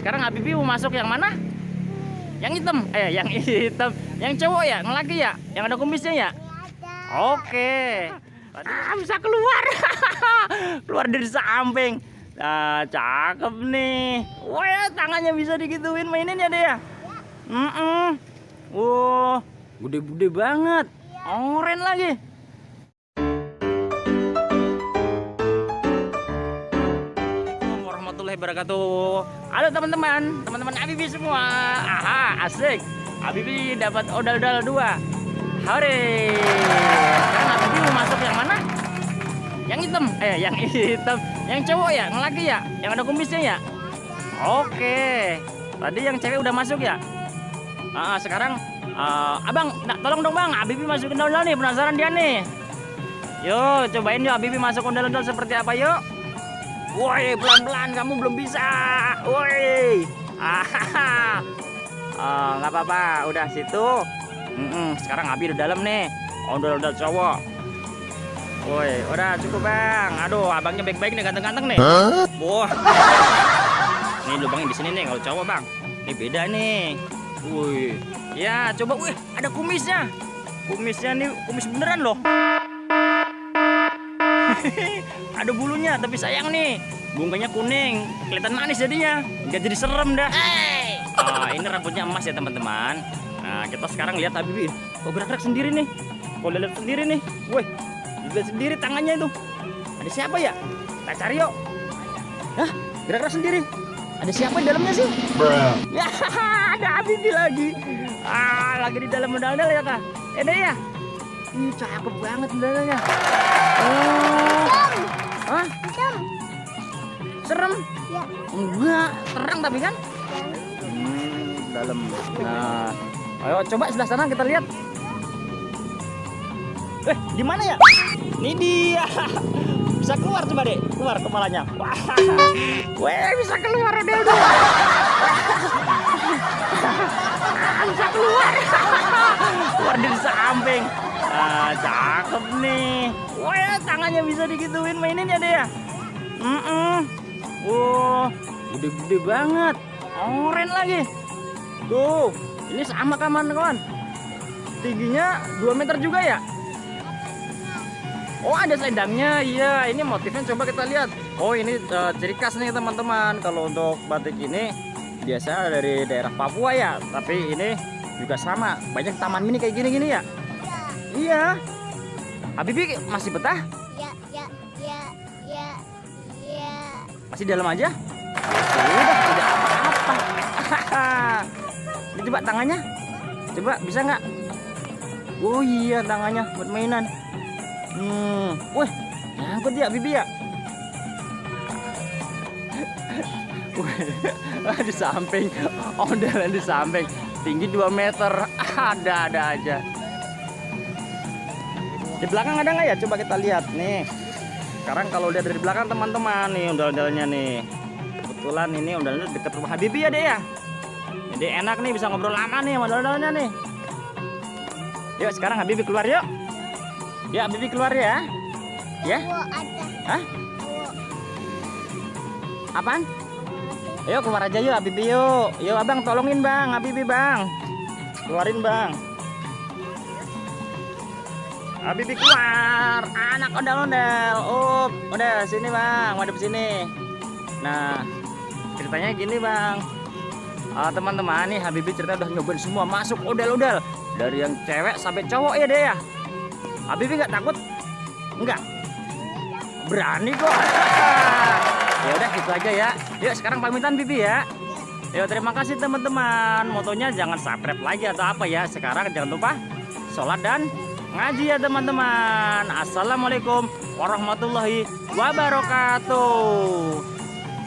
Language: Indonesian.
sekarang Habibi mau masuk yang mana? Yang hitam? Yang hitam. Yang cowok ya? Yang laki ya? Yang ada kumisnya ya? Oke. Bisa keluar. Keluar dari samping. Nah, cakep nih. Wah, ya, tangannya bisa digituin mainin ya deh ya? Wah, gede-gede banget. Oren lagi. Warahmatullahi wabarakatuh. Halo teman-teman Habibi semua. Aha, asik. Habibi dapat odal-odal 2. Hore. Sekarang Habibi mau masuk yang mana? Yang hitam? Yang hitam. Yang cowok ya? Yang laki ya? Yang ada kumisnya ya? Oke. Tadi yang cewek udah masuk ya? Sekarang abang, tolong dong bang, Habibi masukin ondel nih, penasaran dia nih. Yuk, cobain yuk Habibi masuk ondel-ondel seperti apa yuk. Woi, pelan-pelan, kamu belum bisa. Woi. Nggak apa-apa, udah situ. Sekarang Habibi di dalam nih, ondel-ondel cowok. Woi, udah cukup bang. Aduh, abangnya baik-baik nih, ganteng-ganteng nih. Wah. Nih lubangnya di sini nih, kalau cowok bang. Ini beda nih. Wih, ya coba, wih, ada kumisnya. Kumisnya nih, kumis beneran loh. Ada bulunya, tapi sayang nih, bunganya kuning, kelihatan manis jadinya, nggak jadi serem dah. Ini rambutnya emas ya teman-teman. Nah, kita sekarang lihat Habibi, kok gerak-gerak sendiri nih, kok lihat sendiri nih, wih, lihat sendiri tangannya itu. Ada siapa ya? Kita cari yuk. Hah, gerak-gerak sendiri. Ada siapa di dalamnya sih? Ya, ada Habibi lagi. Lagi di dalam ondel-ondel ya kak? Deh ya? Ih, cakep banget ondel-ondelnya. Hah? Serem? Ya. Enggak, terang tapi kan? Dalam. Nah, ayo coba sebelah sana kita lihat. Di mana ya? Ini dia. Bisa keluar coba deh, keluar kepalanya. Wah, bisa keluar udah. Bisa keluar. Keluar dari samping. Cakep nih. Wah, ya, tangannya bisa digituin mainin ya deh ya. Wah, gede-gede banget. Oren lagi. Tuh, ini sama kawan-kawan. Tingginya 2 meter juga ya. Oh, ada selendangnya. Iya, ini motifnya coba kita lihat. Oh, ini ciri khas nih teman-teman. Kalau untuk batik ini biasa dari daerah Papua ya, tapi ini juga sama. Banyak taman mini kayak gini-gini ya. Iya. Habibi masih betah? Ya. Masih dalam aja? Sudah, tidak apa-apa. Ini coba tangannya. Coba bisa nggak? Oh iya, tangannya buat mainan. Wih, nyangkut ya Habibi ya. Di samping, ondelan di samping, tinggi 2 meter, ada aja. Di belakang ada nggak ya? Coba kita lihat nih. Sekarang kalau lihat dari belakang teman-teman nih ondel-ondelnya nih. Kebetulan ini ondel-ondel dekat rumah Habibi ya deh ya. Jadi enak nih, bisa ngobrol lama nih ondel-ondelnya nih. Yuk sekarang Habibi keluar yuk. Ya Habibi keluar ya. Ya? Hah? Apaan? Ayo keluar aja yuk Habibi yuk. Yuk abang tolongin bang, Habibi bang. Keluarin bang. Habibi keluar. Anak ondel-ondel. Udah sini bang, madep sini. Nah, ceritanya gini bang. Teman-teman nih Habibi cerita udah nyobain semua, masuk ondel-ondel. Dari yang cewek sampai cowok ya deh ya. Habibi nggak takut? Enggak. Berani kok. Ya udah gitu aja ya. Yuk sekarang pamitan Bibi ya. Yuk terima kasih teman-teman. Motonya jangan subscribe lagi atau apa ya. Sekarang jangan lupa sholat dan ngaji ya teman-teman. Assalamualaikum warahmatullahi wabarakatuh.